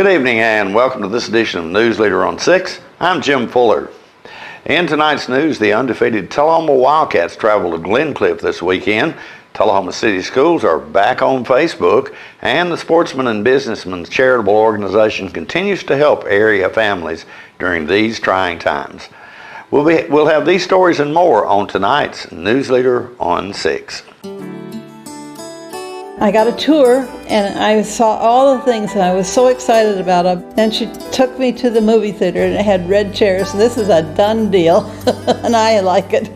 Good evening and welcome to this edition of News Leader on 6. I'm Jim Fuller. In tonight's news, the undefeated Tullahoma Wildcats travel to Glencliff this weekend. Tullahoma City Schools are back on Facebook, and the Sportsmen and Businessmen's charitable organization continues to help area families during these trying times. We'll have these stories and more on tonight's News Leader on 6. I got a tour and I saw all the things and I was so excited about them. And she took me to the movie theater and it had red chairs. So this is a done deal and I like it.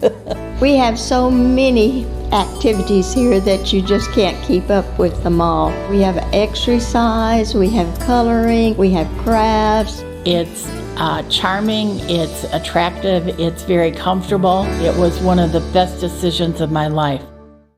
We have so many activities here that you just can't keep up with them all. We have exercise, we have coloring, we have crafts. It's charming, it's attractive, it's very comfortable. It was one of the best decisions of my life.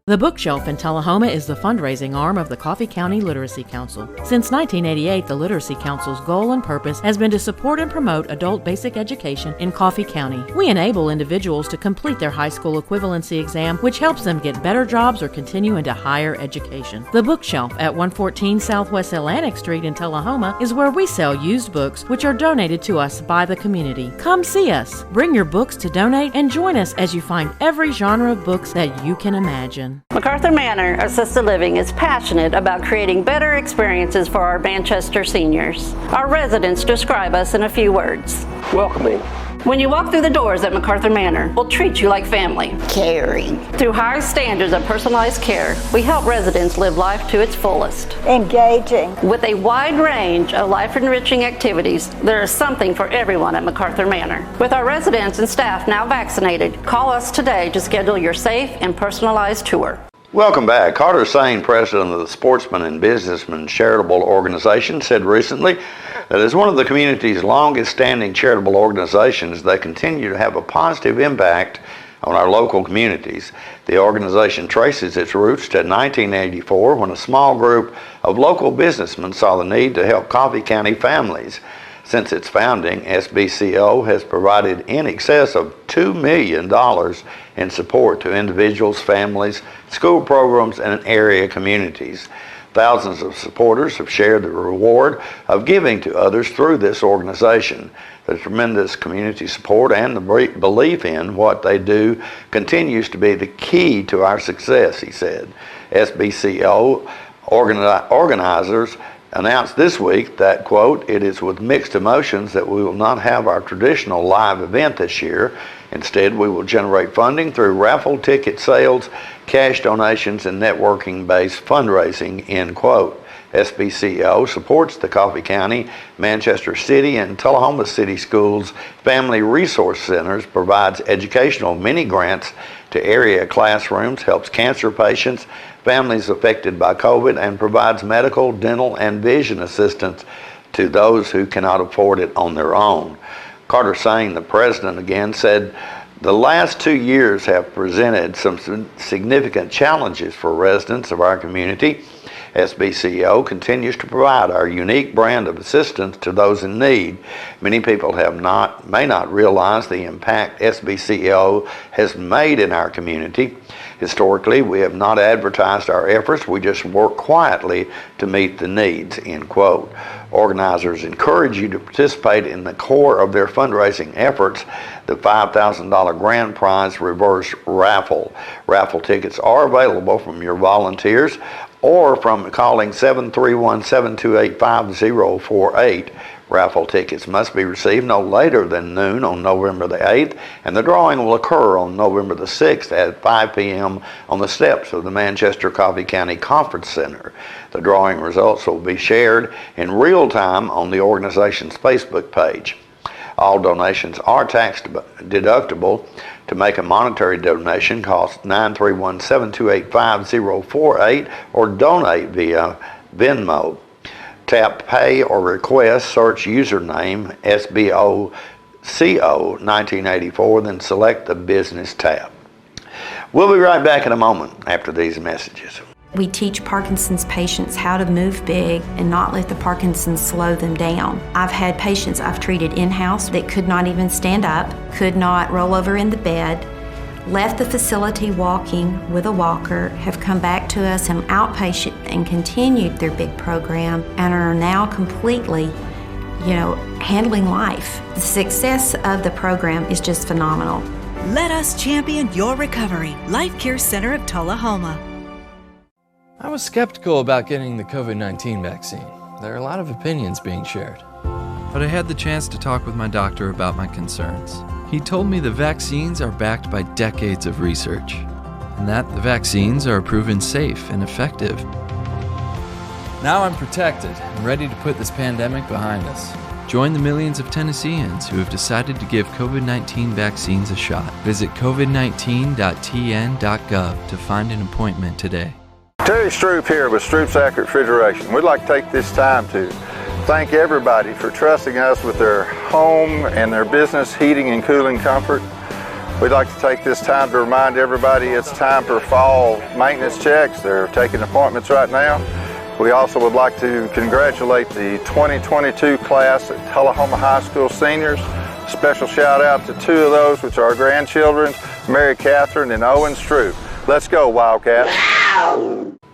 The Bookshelf in Tullahoma is the fundraising arm of the Coffee County Literacy Council. Since 1988, the Literacy Council's goal and purpose has been to support and promote adult basic education in Coffee County. We enable individuals to complete their high school equivalency exam, which helps them get better jobs or continue into higher education. The Bookshelf at 114 Southwest Atlantic Street in Tullahoma is where we sell used books, which are donated to us by the community. Come see us, bring your books to donate, and join us as you find every genre of books that you can imagine. MacArthur Manor Assisted Living is passionate about creating better experiences for our Manchester seniors. Our residents describe us in a few words. Welcoming. When you walk through the doors at MacArthur Manor, we'll treat you like family. Caring. Through high standards of personalized care, we help residents live life to its fullest. Engaging. With a wide range of life-enriching activities, there is something for everyone at MacArthur Manor. With our residents and staff now vaccinated, call us today to schedule your safe and personalized tour. Welcome back. Carter Sane, president of the Sportsmen and Businessmen charitable organization, said recently that as one of the community's longest-standing charitable organizations, they continue to have a positive impact on our local communities. The organization traces its roots to 1984 when a small group of local businessmen saw the need to help Coffee County families. Since its founding, SBCO has provided in excess of $2 million in support to individuals, families, school programs, and area communities. Thousands of supporters have shared the reward of giving to others through this organization. The tremendous community support and the belief in what they do continues to be the key to our success, he said. SBCO organizers announced this week that, quote, "It is with mixed emotions that we will not have our traditional live event this year. Instead, we will generate funding through raffle ticket sales, cash donations, and networking-based fundraising," end quote. SBCO supports the Coffee County, Manchester City, and Tullahoma City Schools Family Resource Centers, provides educational mini-grants to area classrooms, helps cancer patients, families affected by COVID, and provides medical, dental, and vision assistance to those who cannot afford it on their own. Carter Sane, the president, again said, "The last 2 years have presented some significant challenges for residents of our community. SBCO continues to provide our unique brand of assistance to those in need. Many people may not realize the impact SBCO has made in our community. Historically, we have not advertised our efforts. We just work quietly to meet the needs," end quote. Organizers encourage you to participate in the core of their fundraising efforts, the $5,000 grand prize reverse raffle. Raffle tickets are available from your volunteers or from calling 731-728-5048. Raffle tickets must be received no later than noon on November the 8th, and the drawing will occur on November the 6th at 5 p.m. on the steps of the Manchester Coffee County Conference Center. The drawing results will be shared in real time on the organization's Facebook page. All donations are tax deductible. To make a monetary donation, call 931-728-5048 or donate via Venmo. Tap Pay or Request, search username SBOCO 1984, then select the Business tab. We'll be right back in a moment after these messages. We teach Parkinson's patients how to move big and not let the Parkinson's slow them down. I've had patients I've treated in-house that could not even stand up, could not roll over in the bed, left the facility walking with a walker, have come back back to us in outpatient and continued their big program and are now completely, handling life. The success of the program is just phenomenal. Let us champion your recovery. Life Care Center of Tullahoma. I was skeptical about getting the COVID-19 vaccine. There are a lot of opinions being shared. But I had the chance to talk with my doctor about my concerns. He told me the vaccines are backed by decades of research, and that the vaccines are proven safe and effective. Now I'm protected and ready to put this pandemic behind us. Join the millions of Tennesseans who have decided to give COVID-19 vaccines a shot. Visit covid19.tn.gov to find an appointment today. Terry Stroop here with Stroop's Accurate Refrigeration. We'd like to take this time to thank everybody for trusting us with their home and their business heating and cooling comfort. We'd like to take this time to remind everybody it's time for fall maintenance checks. They're taking appointments right now. We also would like to congratulate the 2022 class at Tullahoma High School seniors. Special shout out to two of those, which are our grandchildren, Mary Catherine and Owen Stroop. Let's go, Wildcats.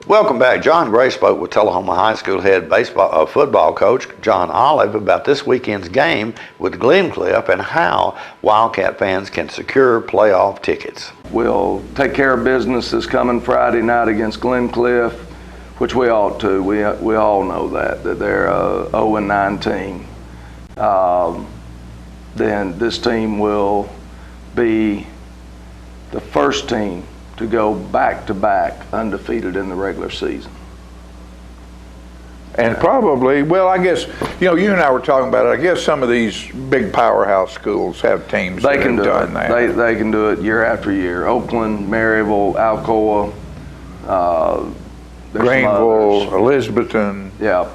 Welcome back. John Gray spoke with Tullahoma High School head football coach John Olive about this weekend's game with Glencliff and how Wildcat fans can secure playoff tickets. We'll take care of business this coming Friday night against Glencliff, which we ought to. We all know that they're a 0-9 team. Then this team will be the first team to go back-to-back undefeated in the regular season. And probably, well, I guess, you and I were talking about it. I guess some of these big powerhouse schools have teams that have done that. They can do it year after year. Oakland, Maryville, Alcoa, Greenville, Elizabethton,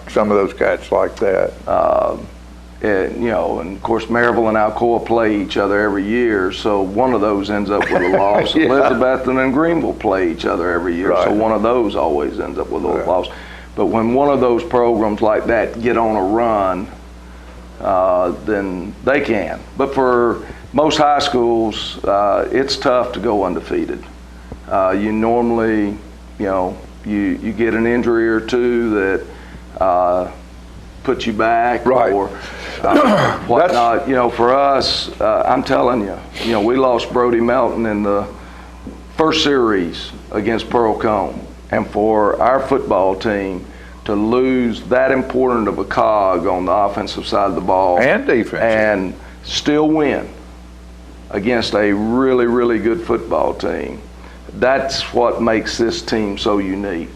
some of those cats like that. And of course, Maryville and Alcoa play each other every year, so one of those ends up with a loss. Elizabethton and Greenville play each other every year, so one of those always ends up with a loss. But when one of those programs like that get on a run, then they can. But for most high schools, it's tough to go undefeated. You normally, you get an injury or two that put you back, or whatnot. For us, I'm telling you, we lost Brody Melton in the first series against Pearl Cone, and for our football team to lose that important of a cog on the offensive side of the ball and defense and still win against a really, really good football team, that's what makes this team so unique.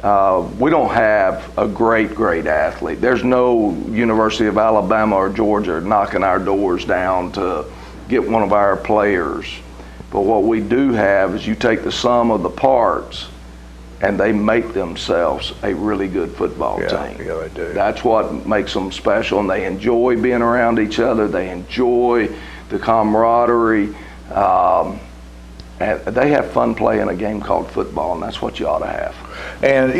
We don't have a great athlete. There's no University of Alabama or Georgia knocking our doors down to get one of our players. But what we do have is you take the sum of the parts and they make themselves a really good football team. Yeah, they do. That's what makes them special, and they enjoy being around each other. They enjoy the camaraderie. And they have fun playing a game called football, and that's what you ought to have. And,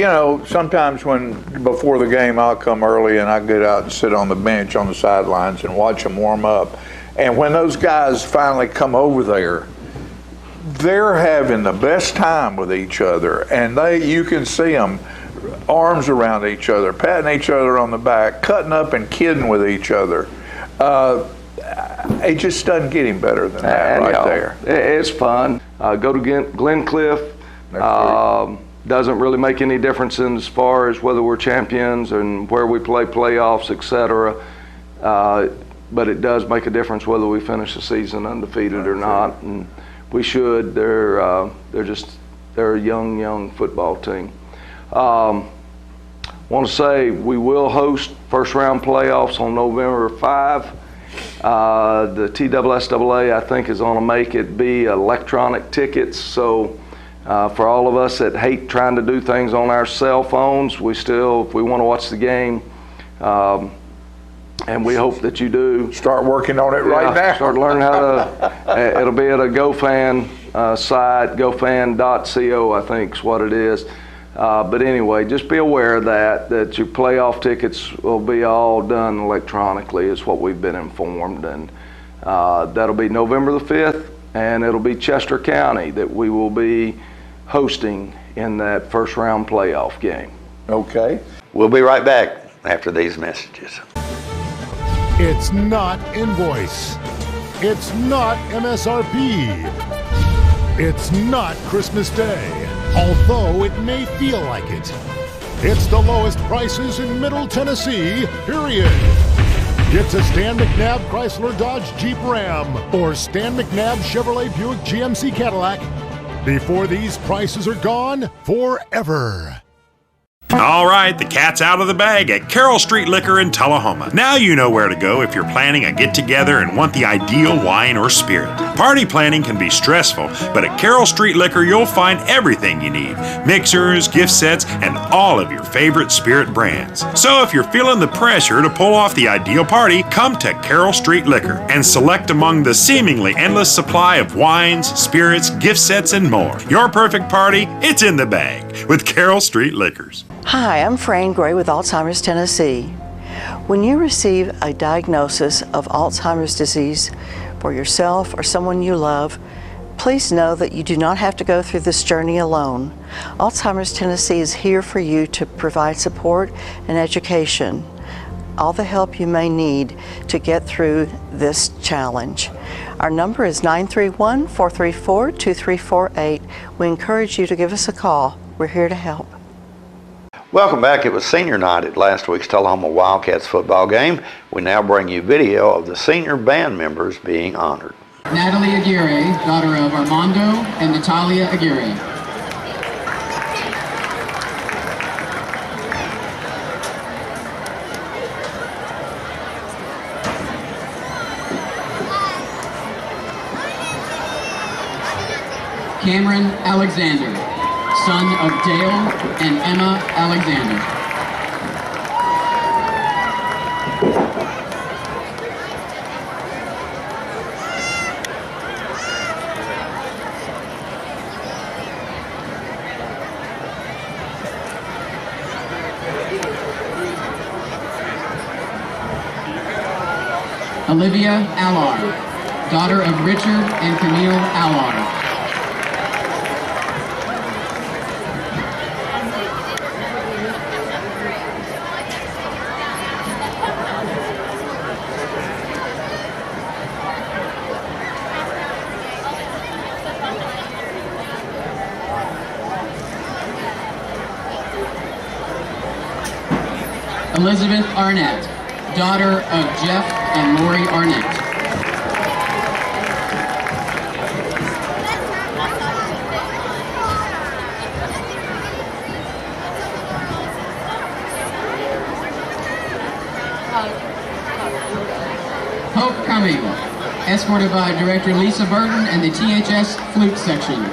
sometimes before the game, I'll come early and I get out and sit on the bench on the sidelines and watch them warm up. And when those guys finally come over there, they're having the best time with each other. And you can see them arms around each other, patting each other on the back, cutting up and kidding with each other. It just doesn't get any better than that there. It's fun. Go to Glencliff. Doesn't really make any difference in as far as whether we're champions and where we play playoffs, etc. But it does make a difference whether we finish the season undefeated or not. And we should. They're a young football team. Want to say we will host first round playoffs on November 5. The TSSAA, I think, is going to make it be electronic tickets. So for all of us that hate trying to do things on our cell phones, if we want to watch the game, and we hope that you do. Start working on it right now. Start learning how to. It'll be at a GoFan site, gofan.co, I think is what it is. But anyway, just be aware of that your playoff tickets will be all done electronically is what we've been informed. And that'll be November the 5th, and it'll be Chester County that we will be hosting in that first round playoff game. Okay. We'll be right back after these messages. It's not invoice. It's not MSRP. It's not Christmas Day, although it may feel like it. It's the lowest prices in Middle Tennessee, period. Get to Stan McNabb Chrysler Dodge Jeep Ram or Stan McNabb Chevrolet Buick GMC Cadillac before these prices are gone forever. All right, the cat's out of the bag at Carroll Street Liquor in Tullahoma. Now you know where to go if you're planning a get-together and want the ideal wine or spirit. Party planning can be stressful, but at Carroll Street Liquor you'll find everything you need. Mixers, gift sets, and all of your favorite spirit brands. So if you're feeling the pressure to pull off the ideal party, come to Carroll Street Liquor and select among the seemingly endless supply of wines, spirits, gift sets, and more. Your perfect party, it's in the bag with Carroll Street Liquors. Hi, I'm Fran Gray with Alzheimer's Tennessee. When you receive a diagnosis of Alzheimer's disease for yourself or someone you love, please know that you do not have to go through this journey alone. Alzheimer's Tennessee is here for you to provide support and education, all the help you may need to get through this challenge. Our number is 931-434-2348. We encourage you to give us a call. We're here to help. Welcome back. It was senior night at last week's Tullahoma Wildcats football game. We now bring you video of the senior band members being honored. Natalie Aguirre, daughter of Armando and Natalia Aguirre. Cameron Alexander, son of Dale and Emma Alexander. Olivia Allard, daughter of Richard and Camille Allard. Elizabeth Arnett, daughter of Jeff and Lori Arnett. Hope Cumming, escorted by Director Lisa Burton and the THS Flute Section.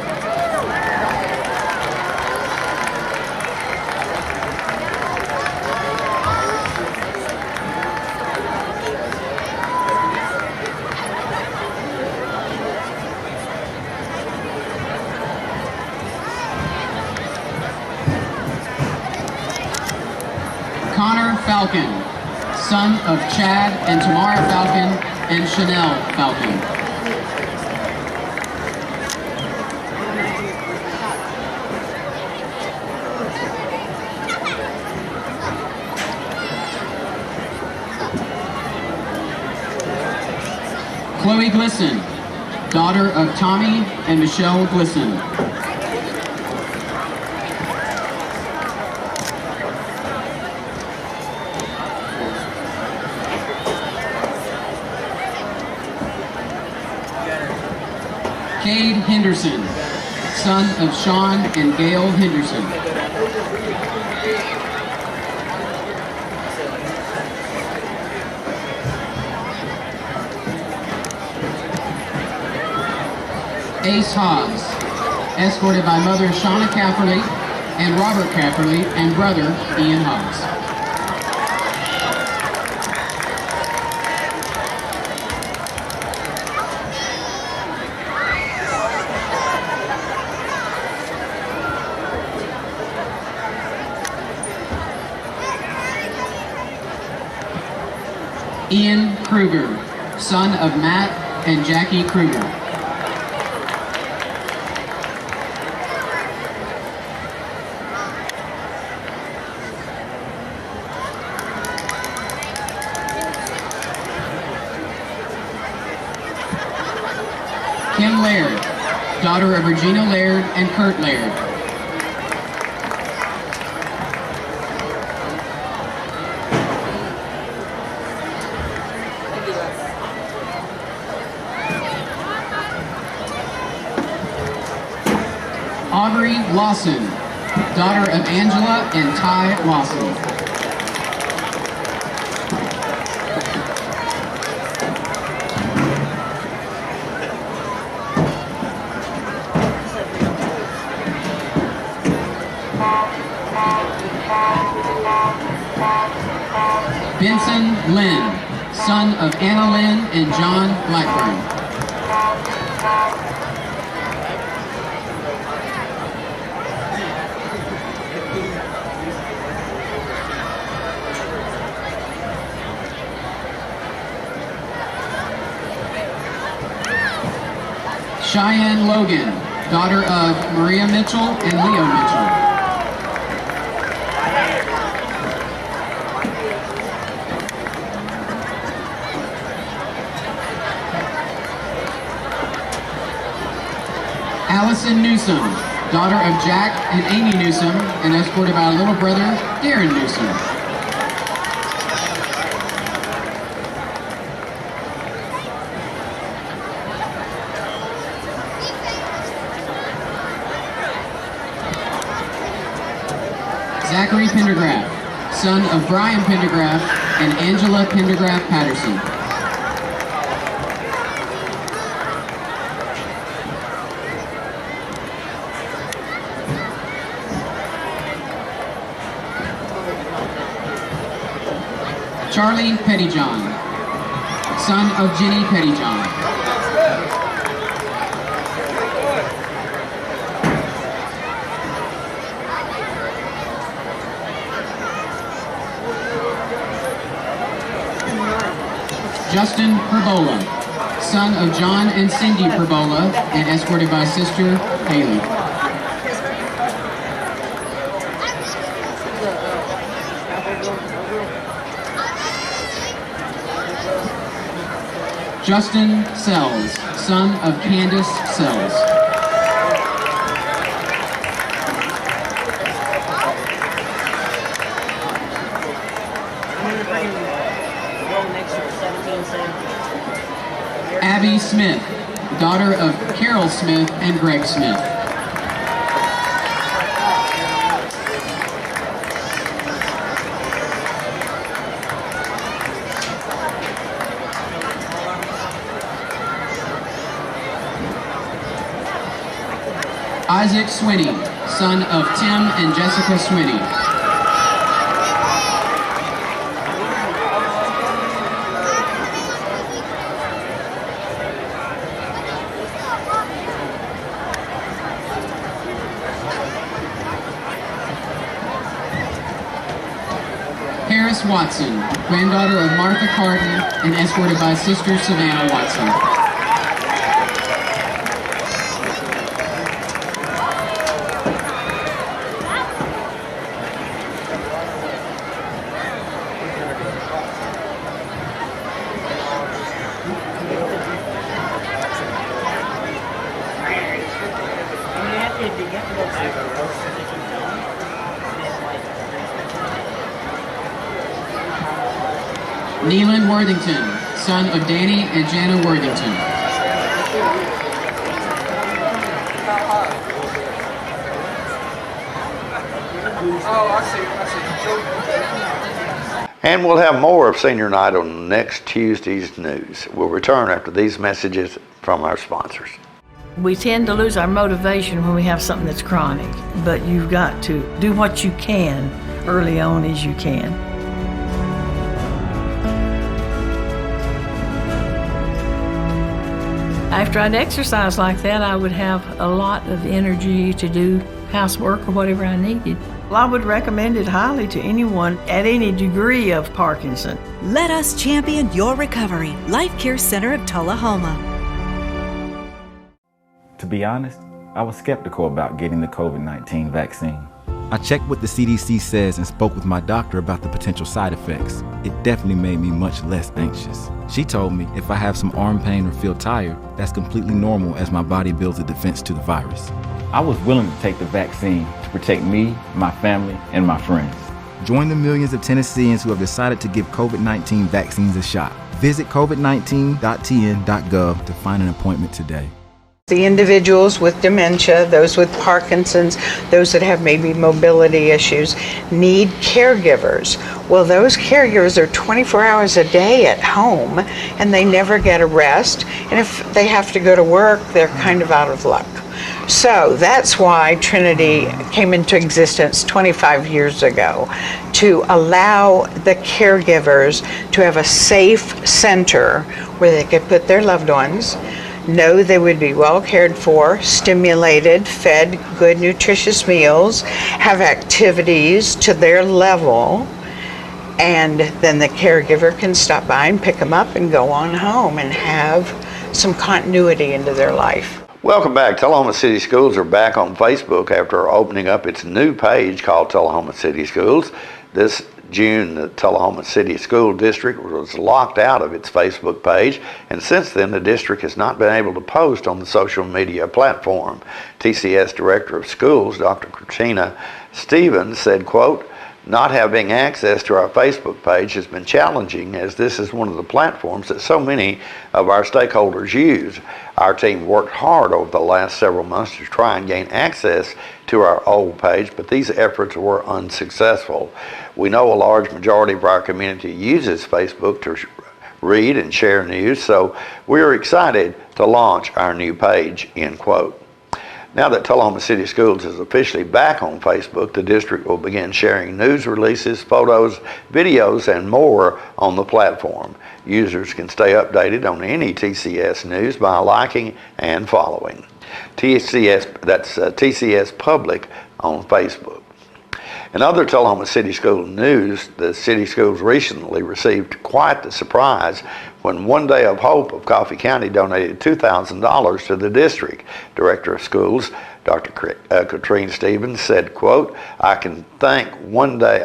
Connor Falcon, son of Chad and Tamara Falcon and Chanel Falcon. Chloe Glisson, daughter of Tommy and Michelle Glisson. Cade Henderson, son of Sean and Gail Henderson. Ace Hobbs, escorted by mother Shauna Cafferly and Robert Cafferly and brother Ian Hobbs. Ian Kruger, son of Matt and Jackie Kruger. Kim Laird, daughter of Regina Laird and Kurt Laird. Aubrey Lawson, daughter of Angela and Ty Lawson. Benson Lynn, son of Anna Lynn and John Blackburn. Cheyenne Logan, daughter of Maria Mitchell and Leo Mitchell. Allison Newsom, daughter of Jack and Amy Newsom, and escorted by a little brother, Darren Newsom. Zachary Pendergraft, son of Brian Pendergraft and Angela Pendergraft Patterson. Charlie Pettyjohn, son of Jenny Pettyjohn. Justin Perbola, son of John and Cindy Perbola, and escorted by sister Haley. Justin Sells, son of Candace Sells. Abby Smith, daughter of Carol Smith and Greg Smith. Isaac Swinney, son of Tim and Jessica Swinney. Paris Watson, granddaughter of Martha Carton and escorted by sister Savannah Watson. Neelan Worthington, son of Danny and Jana Worthington. And we'll have more of Senior Night on next Tuesday's news. We'll return after these messages from our sponsors. We tend to lose our motivation when we have something that's chronic, but you've got to do what you can early on as you can. After I'd exercise like that, I would have a lot of energy to do housework or whatever I needed. Well, I would recommend it highly to anyone at any degree of Parkinson. Let us champion your recovery. Life Care Center of Tullahoma. To be honest, I was skeptical about getting the COVID-19 vaccine. I checked what the CDC says and spoke with my doctor about the potential side effects. It definitely made me much less anxious. She told me if I have some arm pain or feel tired, that's completely normal as my body builds a defense to the virus. I was willing to take the vaccine to protect me, my family, and my friends. Join the millions of Tennesseans who have decided to give COVID-19 vaccines a shot. Visit covid19.tn.gov to find an appointment today. The individuals with dementia, those with Parkinson's, those that have maybe mobility issues, need caregivers. Well, those caregivers are 24 hours a day at home, and they never get a rest. And if they have to go to work, they're kind of out of luck. So that's why Trinity came into existence 25 years ago, to allow the caregivers to have a safe center where they could put their loved ones, know they would be well cared for, stimulated, fed good nutritious meals, have activities to their level, and then the caregiver can stop by and pick them up and go on home and have some continuity into their life. Welcome back. Tullahoma City Schools are back on Facebook after opening up its new page called Tullahoma City Schools. This June, the Tullahoma City School District was locked out of its Facebook page, and since then the district has not been able to post on the social media platform. TCS Director of Schools, Dr. Katrina Stevens, said, quote, "Not having access to our Facebook page has been challenging, as this is one of the platforms that so many of our stakeholders use. Our team worked hard over the last several months to try and gain access to our old page, but these efforts were unsuccessful. We know a large majority of our community uses Facebook to read and share news, so we're excited to launch our new page," end quote. Now that Tullahoma City Schools is officially back on Facebook, the district will begin sharing news releases, photos, videos, and more on the platform. Users can stay updated on any TCS news by liking and following. TCS Public on Facebook. In other Tullahoma City School news, the City Schools recently received quite the surprise when One Day of Hope of Coffee County donated $2,000 to the district. Director of Schools, Dr. Katrina Stevens, said, quote, I thank One Day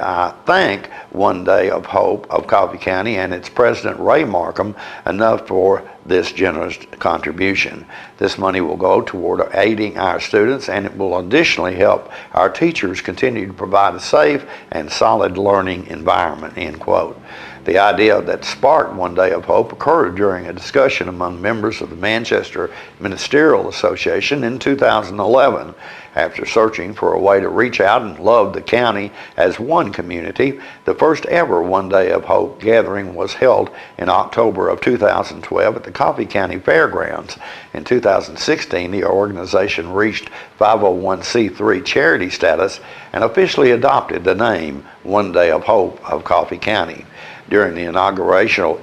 of Hope of Coffee County and its president, Ray Markham, enough for this generous contribution. This money will go toward aiding our students, and it will additionally help our teachers continue to provide a safe and solid learning environment," end quote. The idea that sparked One Day of Hope occurred during a discussion among members of the Manchester Ministerial Association in 2011. After searching for a way to reach out and love the county as one community, the first ever One Day of Hope gathering was held in October of 2012 at the Coffee County Fairgrounds. In 2016, the organization reached 501c3 charity status and officially adopted the name One Day of Hope of Coffee County. During the inaugural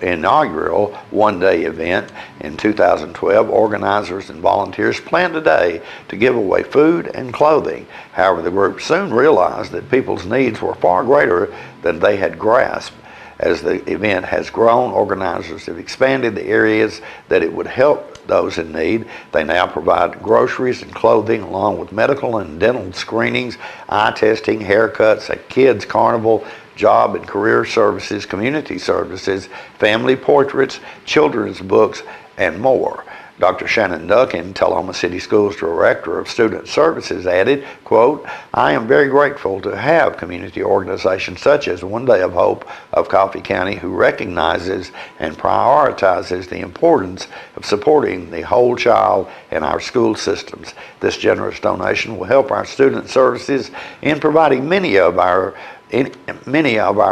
one-day event in 2012, organizers and volunteers planned a day to give away food and clothing. However, the group soon realized that people's needs were far greater than they had grasped. As the event has grown, organizers have expanded the areas that it would help those in need. They now provide groceries and clothing along with medical and dental screenings, eye testing, haircuts, a kids carnival, job and career services, community services, family portraits, children's books, and more. Dr. Shannon Duncan, Tullahoma City Schools Director of Student Services, added, quote, I am very grateful to have community organizations such as One Day of Hope of Coffee County who recognizes and prioritizes the importance of supporting the whole child in our school systems. This generous donation will help our student services in providing many of our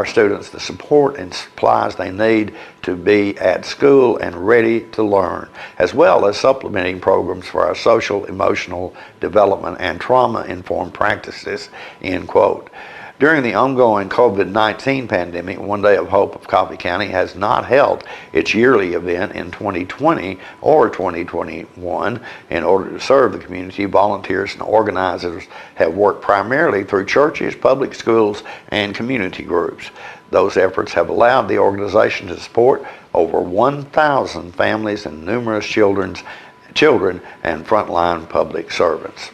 students the support and supplies they need to be at school and ready to learn, as well as supplementing programs for our social, emotional development and trauma-informed practices, end quote. During the ongoing COVID-19 pandemic, One Day of Hope of Coffee County has not held its yearly event in 2020 or 2021. In order to serve the community, volunteers and organizers have worked primarily through churches, public schools, and community groups. Those efforts have allowed the organization to support over 1,000 families and numerous children and frontline public servants.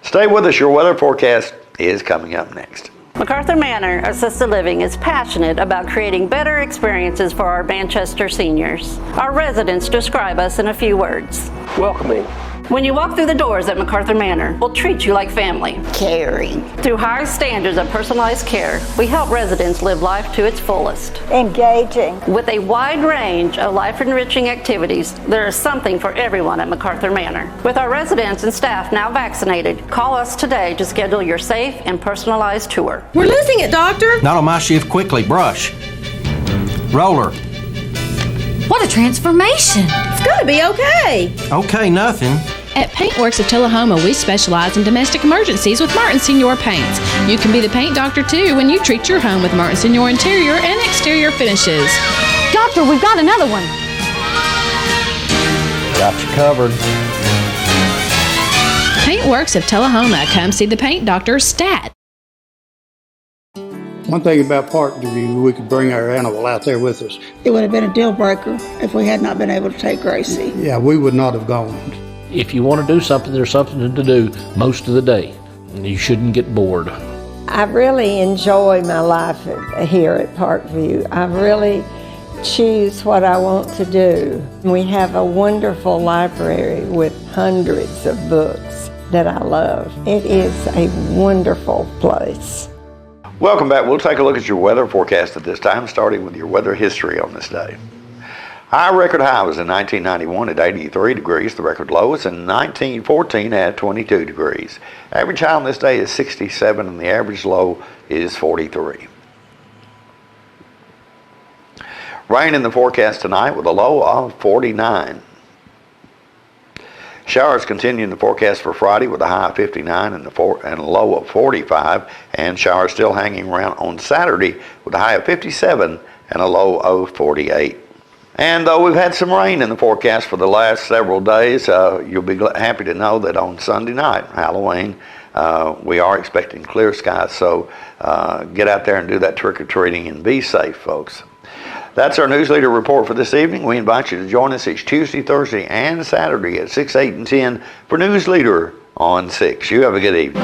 Stay with us. Your weather forecast is coming up next. MacArthur Manor Assisted Living is passionate about creating better experiences for our Manchester seniors. Our residents describe us in a few words. Welcoming. When you walk through the doors at MacArthur Manor, we'll treat you like family. Caring. Through high standards of personalized care, we help residents live life to its fullest. Engaging. With a wide range of life-enriching activities, there is something for everyone at MacArthur Manor. With our residents and staff now vaccinated, call us today to schedule your safe and personalized tour. We're losing it, Doctor. Not on my shift. Quickly, brush. Roller. What a transformation. It's gonna be okay. Okay, nothing. At Paintworks of Tullahoma, we specialize in domestic emergencies with Martin Senior Paints. You can be the paint doctor too when you treat your home with Martin Senior interior and exterior finishes. Doctor, we've got another one. Got you covered. Paintworks of Tullahoma. Come see the paint doctor, Stat. One thing about Parkview, we could bring our animal out there with us. It would have been a deal breaker if we had not been able to take Gracie. Yeah, we would not have gone. If you want to do something, there's something to do most of the day. You shouldn't get bored. I really enjoy my life here at Parkview. I really choose what I want to do. We have a wonderful library with hundreds of books that I love. It is a wonderful place. Welcome back. We'll take a look at your weather forecast at this time, starting with your weather history on this day. Our record high was in 1991 at 83 degrees. The record low was in 1914 at 22 degrees. Average high on this day is 67 and the average low is 43. Rain in the forecast tonight with a low of 49. Showers continue in the forecast for Friday with a high of 59 and a low of 45, and showers still hanging around on Saturday with a high of 57 and a low of 48. And though we've had some rain in the forecast for the last several days, you'll be happy to know that on Sunday night, Halloween, we are expecting clear skies. So get out there and do that trick-or-treating and be safe, folks. That's our News Leader report for this evening. We invite you to join us each Tuesday, Thursday, and Saturday at 6, 8, and 10 for News Leader on 6. You have a good evening.